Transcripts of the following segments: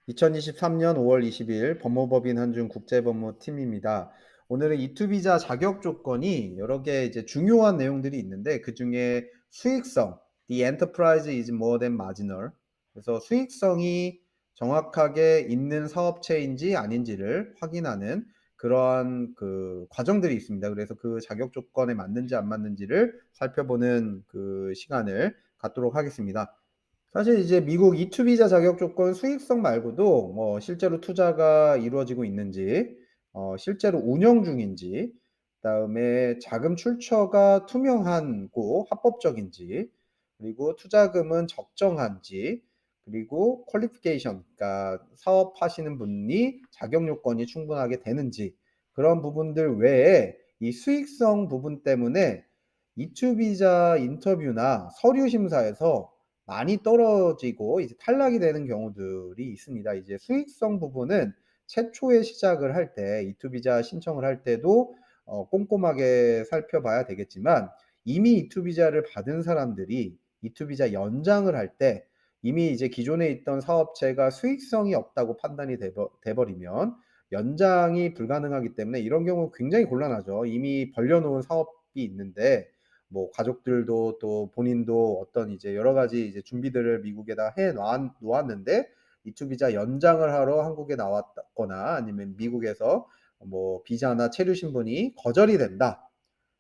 2023년 5월 20일 법무법인 한중 국제법무팀입니다. 오늘은 E2 비자 자격 조건이 여러 개 이제 중요한 내용들이 있는데 그중에 수익성, the enterprise is more than marginal. 그래서 수익성이 정확하게 있는 사업체인지 아닌지를 확인하는 그러한 그 과정들이 있습니다. 그래서 그 자격 조건에 맞는지 안 맞는지를 살펴보는 그 시간을 갖도록 하겠습니다. 사실 이제 미국 E2 비자 자격 조건 수익성 말고도 뭐 실제로 투자가 이루어지고 있는지, 실제로 운영 중인지, 그다음에 자금 출처가 투명하고 합법적인지, 그리고 투자금은 적정한지, 그리고 퀄리피케이션, 그러니까 사업하시는 분이 자격 요건이 충분하게 되는지 그런 부분들 외에 이 수익성 부분 때문에 E2 비자 인터뷰나 서류 심사에서 많이 떨어지고 이제 탈락이 되는 경우들이 있습니다. 이제 수익성 부분은 최초에 시작을 할 때 E2 비자 신청을 할 때도 꼼꼼하게 살펴봐야 되겠지만 이미 E2 비자를 받은 사람들이 E2 비자 연장을 할 때 이미 이제 기존에 있던 사업체가 수익성이 없다고 판단이 돼버리면 연장이 불가능하기 때문에 이런 경우 굉장히 곤란하죠. 이미 벌려놓은 사업이 있는데 뭐 가족들도 또 본인도 어떤 이제 여러 가지 이제 준비들을 미국에다 놓았는데 E2 비자 연장을 하러 한국에 나왔거나 아니면 미국에서 뭐 비자나 체류 신분이 거절이 된다.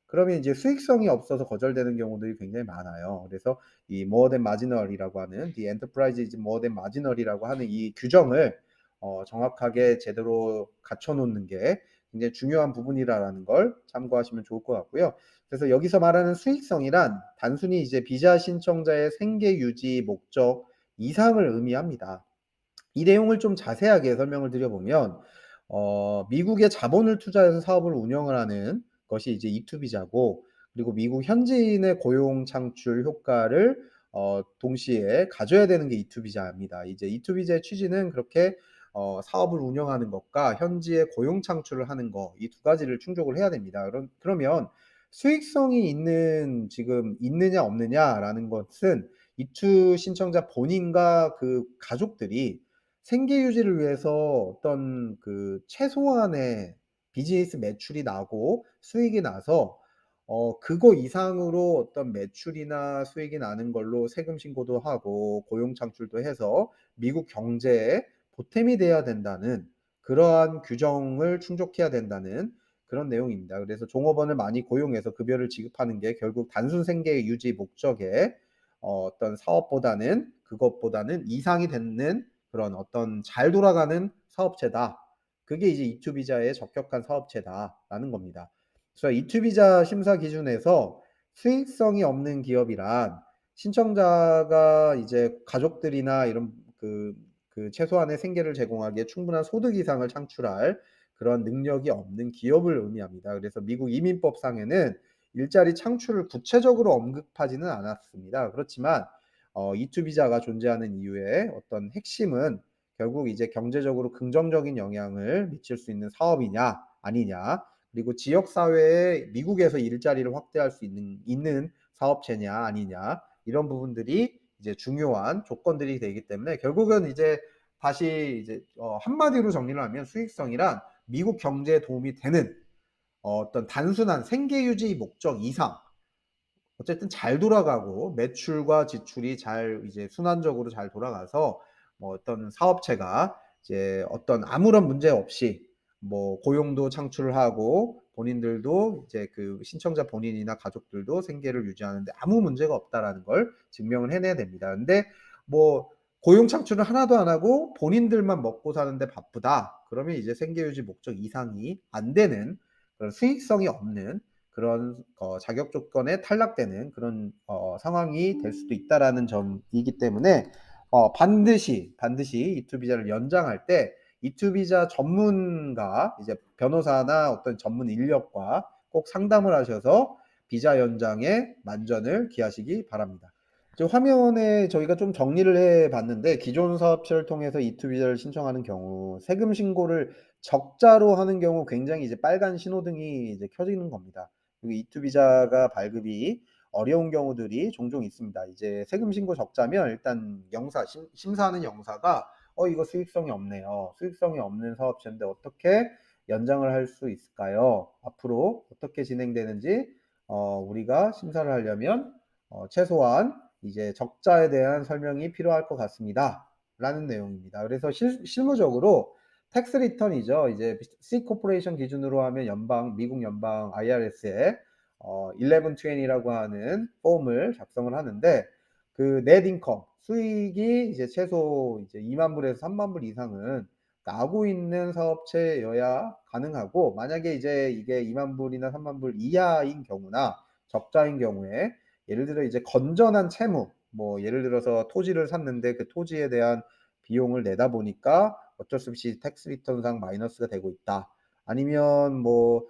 그러면 이제 수익성이 없어서 거절되는 경우들이 굉장히 많아요. 그래서 이 more than marginal이라고 하는 the enterprise is more than marginal이라고 하는 이 규정을 정확하게 제대로 갖춰 놓는 게 굉장히 중요한 부분이라는 걸 참고하시면 좋을 것 같고요. 그래서 여기서 말하는 수익성이란 단순히 이제 비자 신청자의 생계 유지 목적 이상을 의미합니다. 이 내용을 좀 자세하게 설명을 드려보면 미국에 자본을 투자해서 사업을 운영을 하는 것이 이제 E2 비자고 그리고 미국 현지인의 고용 창출 효과를 동시에 가져야 되는 게 E2 비자입니다. 이제 E2 비자의 취지는 그렇게 사업을 운영하는 것과 현지에 고용 창출을 하는 거 이 두 가지를 충족을 해야 됩니다. 그러면 수익성이 있는 지금 있느냐 없느냐라는 것은 E2 신청자 본인과 그 가족들이 생계 유지를 위해서 어떤 그 최소한의 비즈니스 매출이 나고 수익이 나서 그거 이상으로 어떤 매출이나 수익이 나는 걸로 세금 신고도 하고 고용 창출도 해서 미국 경제에 보탬이 돼야 된다는 그러한 규정을 충족해야 된다는 그런 내용입니다. 그래서 종업원을 많이 고용해서 급여를 지급하는 게 결국 단순 생계 유지 목적의 어떤 사업보다는 그것보다는 이상이 되는 그런 어떤 잘 돌아가는 사업체다. 그게 이제 E2 비자에 적격한 사업체다라는 겁니다. 그래서 E2 비자 심사 기준에서 수익성이 없는 기업이란 신청자가 이제 가족들이나 이런 그 최소한의 생계를 제공하기에 충분한 소득 이상을 창출할 그런 능력이 없는 기업을 의미합니다. 그래서 미국 이민법상에는 일자리 창출을 구체적으로 언급하지는 않았습니다. 그렇지만 E2 비자가 존재하는 이유의 어떤 핵심은 결국 이제 경제적으로 긍정적인 영향을 미칠 수 있는 사업이냐 아니냐 그리고 지역 사회에 미국에서 일자리를 확대할 수 있는 사업체냐 아니냐 이런 부분들이 이제 중요한 조건들이 되기 때문에 결국은 이제 다시 이제 한마디로 정리를 하면 수익성이란 미국 경제에 도움이 되는 어떤 단순한 생계 유지 목적 이상 어쨌든 잘 돌아가고 매출과 지출이 잘 이제 순환적으로 잘 돌아가서 뭐 어떤 사업체가 이제 어떤 아무런 문제 없이 뭐 고용도 창출을 하고 본인들도 이제 그 신청자 본인이나 가족들도 생계를 유지하는데 아무 문제가 없다라는 걸 증명을 해내야 됩니다. 근데 뭐 고용 창출을 하나도 안 하고 본인들만 먹고 사는데 바쁘다. 그러면 이제 생계 유지 목적 이상이 안 되는 그런 수익성이 없는 그런 자격 조건에 탈락되는 그런 상황이 될 수도 있다라는 점이기 때문에 반드시 E2 비자를 연장할 때 E2 비자 전문가 이제 변호사나 어떤 전문 인력과 꼭 상담을 하셔서 비자 연장에 만전을 기하시기 바랍니다. 지금 화면에 저희가 좀 정리를 해 봤는데 기존 사업체를 통해서 E2 비자를 신청하는 경우 세금 신고를 적자로 하는 경우 굉장히 이제 빨간 신호등이 이제 켜지는 겁니다. 그리고 E2 비자가 발급이 어려운 경우들이 종종 있습니다. 이제 세금 신고 적자면 일단 심사하는 영사가 이거 수익성이 없네요. 수익성이 없는 사업체인데 어떻게 연장을 할 수 있을까요? 앞으로 어떻게 진행되는지 우리가 심사를 하려면 최소한 이제 적자에 대한 설명이 필요할 것 같습니다. 라는 내용입니다. 그래서 실무적으로 텍스 리턴이죠. 이제 C 코퍼레이션 기준으로 하면 미국 연방 IRS에 1120라고 하는 폼을 작성을 하는데 그 넷 인컴 수익이 이제 최소 이제 2만 불에서 3만 불 이상은 나고 있는 사업체여야 가능하고, 만약에 이제 이게 2만 불이나 3만 불 이하인 경우나 적자인 경우에 예를 들어 이제 건전한 채무, 뭐 예를 들어서 토지를 샀는데 그 토지에 대한 비용을 내다 보니까 어쩔 수 없이 텍스 리턴상 마이너스가 되고 있다. 아니면 뭐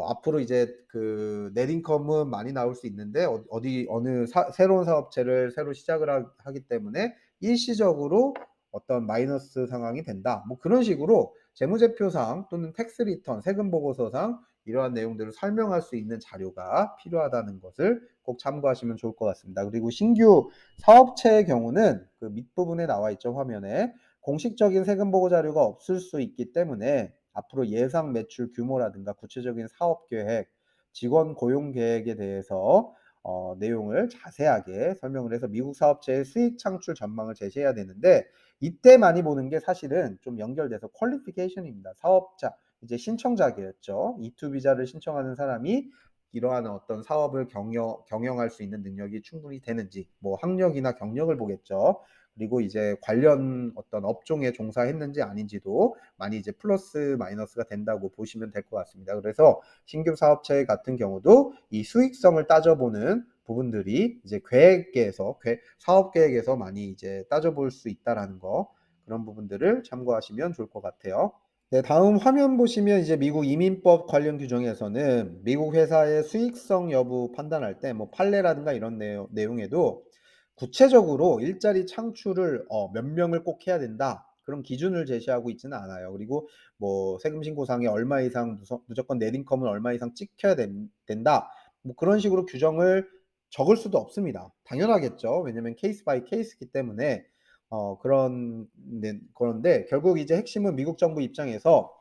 앞으로 이제 그 넷인컴은 많이 나올 수 있는데 어느 새로운 사업체를 새로 시작을 하기 때문에 일시적으로 어떤 마이너스 상황이 된다. 뭐 그런 식으로 재무제표상 또는 텍스 리턴 세금 보고서상 이러한 내용들을 설명할 수 있는 자료가 필요하다는 것을 꼭 참고하시면 좋을 것 같습니다. 그리고 신규 사업체의 경우는 그 밑부분에 나와 있죠, 화면에. 공식적인 세금 보고 자료가 없을 수 있기 때문에 앞으로 예상 매출 규모라든가 구체적인 사업 계획, 직원 고용 계획에 대해서 내용을 자세하게 설명을 해서 미국 사업체의 수익 창출 전망을 제시해야 되는데, 이때 많이 보는 게 사실은 좀 연결돼서 퀄리피케이션입니다. 사업자, 이제 신청자겠죠. E2 비자를 신청하는 사람이 이러한 어떤 사업을 경영할 수 있는 능력이 충분히 되는지, 뭐 학력이나 경력을 보겠죠. 그리고 이제 관련 어떤 업종에 종사했는지 아닌지도 많이 이제 플러스 마이너스가 된다고 보시면 될 것 같습니다. 그래서 신규 사업체 같은 경우도 이 수익성을 따져보는 부분들이 이제 사업 계획에서 많이 이제 따져볼 수 있다라는 거, 그런 부분들을 참고하시면 좋을 것 같아요. 네, 다음 화면 보시면 이제 미국 이민법 관련 규정에서는 미국 회사의 수익성 여부 판단할 때 뭐 판례라든가 이런 내용에도 구체적으로 일자리 창출을 몇 명을 꼭 해야 된다, 그런 기준을 제시하고 있지는 않아요. 그리고 뭐 세금 신고상에 얼마 이상 무조건 넷 인컴은 얼마 이상 찍혀야 된다, 뭐 그런 식으로 규정을 적을 수도 없습니다. 당연하겠죠. 왜냐면 케이스 바이 케이스이기 때문에 그런데 결국 이제 핵심은 미국 정부 입장에서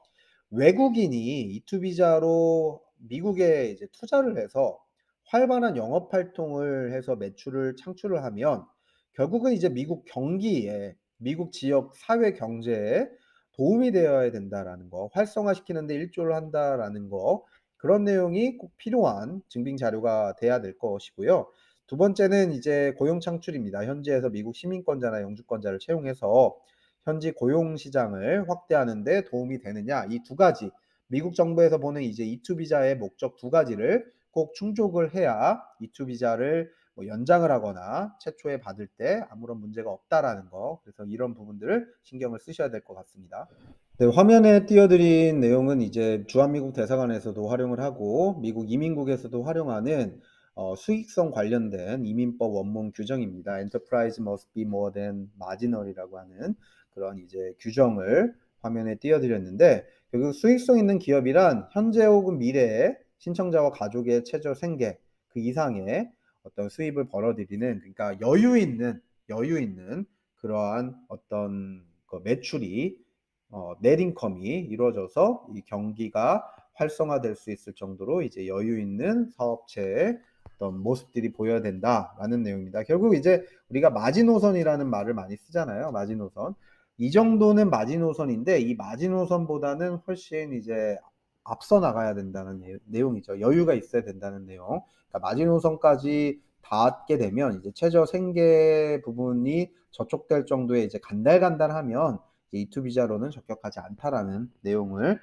외국인이 E2 비자로 미국에 이제 투자를 해서 활발한 영업 활동을 해서 매출을 창출을 하면 결국은 이제 미국 경기에, 미국 지역 사회 경제에 도움이 되어야 된다라는 거, 활성화시키는 데 일조를 한다라는 거, 그런 내용이 꼭 필요한 증빙 자료가 돼야 될 것이고요. 두 번째는 이제 고용 창출입니다. 현지에서 미국 시민권자나 영주권자를 채용해서 현지 고용 시장을 확대하는 데 도움이 되느냐, 이 두 가지, 미국 정부에서 보는 이제 E2 비자의 목적 두 가지를 꼭 충족을 해야 E2 비자를 뭐 연장을 하거나 최초에 받을 때 아무런 문제가 없다라는 거, 그래서 이런 부분들을 신경을 쓰셔야 될 것 같습니다. 네, 화면에 띄워드린 내용은 이제 주한미국 대사관에서도 활용을 하고 미국 이민국에서도 활용하는 수익성 관련된 이민법 원문 규정입니다. Enterprise must be more than marginal이라고 하는 그런 이제 규정을 화면에 띄워드렸는데, 결국 수익성 있는 기업이란 현재 혹은 미래에 신청자와 가족의 최저 생계 그 이상의 어떤 수입을 벌어들이는, 그러니까 여유 있는 그러한 어떤 그 매출이 넷 인컴이 이루어져서 이 경기가 활성화될 수 있을 정도로 이제 여유 있는 사업체의 어떤 모습들이 보여야 된다라는 내용입니다. 결국 이제 우리가 마지노선이라는 말을 많이 쓰잖아요. 마지노선. 이 정도는 마지노선인데 이 마지노선보다는 훨씬 이제 앞서 나가야 된다는 내용이죠. 여유가 있어야 된다는 내용. 그러니까 마지노선까지 닿게 되면 이제 최저 생계 부분이 저촉될 정도의 이제 간달간달하면 E2 비자로는 적격하지 않다라는 내용을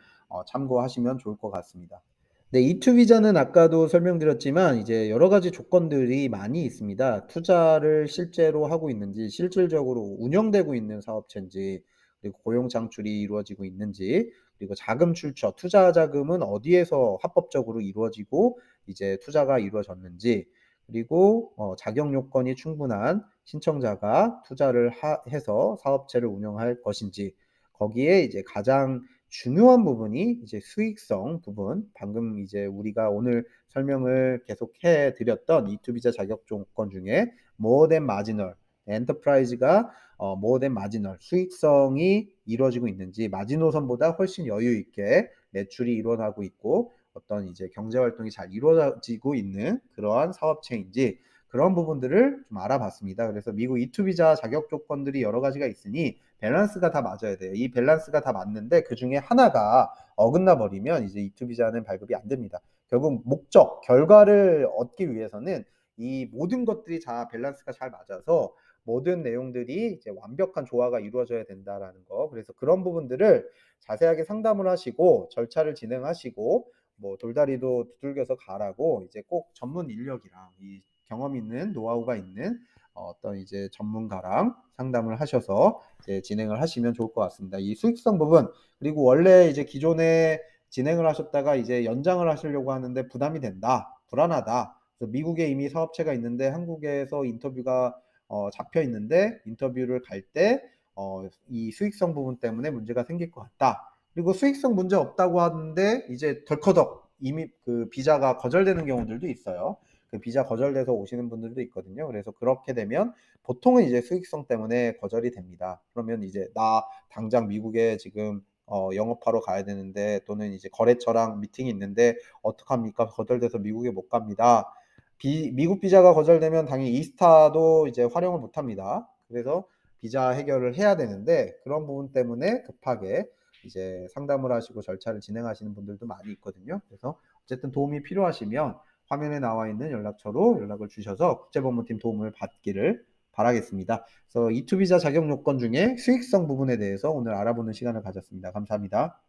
참고하시면 좋을 것 같습니다. 네, E2 비자는 아까도 설명드렸지만 이제 여러 가지 조건들이 많이 있습니다. 투자를 실제로 하고 있는지, 실질적으로 운영되고 있는 사업체인지, 그리고 고용 창출이 이루어지고 있는지, 그리고 자금 출처, 투자 자금은 어디에서 합법적으로 이루어지고 이제 투자가 이루어졌는지, 그리고 자격 요건이 충분한 신청자가 투자를 해서 사업체를 운영할 것인지, 거기에 이제 가장 중요한 부분이 이제 수익성 부분, 방금 이제 우리가 오늘 설명을 계속해 드렸던 E2 비자 자격 조건 중에 more than marginal, 엔터프라이즈가 more than marginal, 수익성이 이루어지고 있는지, 마지노선보다 훨씬 여유 있게 매출이 일어나고 있고 어떤 이제 경제 활동이 잘 이루어지고 있는 그러한 사업체인지 그런 부분들을 좀 알아봤습니다. 그래서 미국 E2 비자 자격 조건들이 여러 가지가 있으니 밸런스가 다 맞아야 돼요. 이 밸런스가 다 맞는데 그 중에 하나가 어긋나 버리면 이제 E2 비자는 발급이 안 됩니다. 결국 목적, 결과를 얻기 위해서는 이 모든 것들이 다 밸런스가 잘 맞아서 모든 내용들이 이제 완벽한 조화가 이루어져야 된다라는 거. 그래서 그런 부분들을 자세하게 상담을 하시고 절차를 진행하시고 뭐 돌다리도 두들겨서 가라고 이제 꼭 전문 인력이랑 이 경험 있는 노하우가 있는 어떤 이제 전문가랑 상담을 하셔서 이제 진행을 하시면 좋을 것 같습니다. 이 수익성 부분 그리고 원래 이제 기존에 진행을 하셨다가 이제 연장을 하시려고 하는데 부담이 된다, 불안하다. 그래서 미국에 이미 사업체가 있는데 한국에서 인터뷰가 잡혀 있는데 인터뷰를 갈 때 이 수익성 부분 때문에 문제가 생길 것 같다. 그리고 수익성 문제 없다고 하는데 이제 덜커덕 이미 그 비자가 거절되는 경우들도 있어요. 그 비자 거절돼서 오시는 분들도 있거든요. 그래서 그렇게 되면 보통은 이제 수익성 때문에 거절이 됩니다. 그러면 이제 나 당장 미국에 지금 영업하러 가야 되는데 또는 이제 거래처랑 미팅이 있는데 어떡합니까? 거절돼서 미국에 못 갑니다. 미국 비자가 거절되면 당연히 이스타도 이제 활용을 못 합니다. 그래서 비자 해결을 해야 되는데 그런 부분 때문에 급하게 이제 상담을 하시고 절차를 진행하시는 분들도 많이 있거든요. 그래서 어쨌든 도움이 필요하시면 화면에 나와 있는 연락처로 연락을 주셔서 국제법무팀 도움을 받기를 바라겠습니다. 그래서 E2 비자 자격 요건 중에 수익성 부분에 대해서 오늘 알아보는 시간을 가졌습니다. 감사합니다.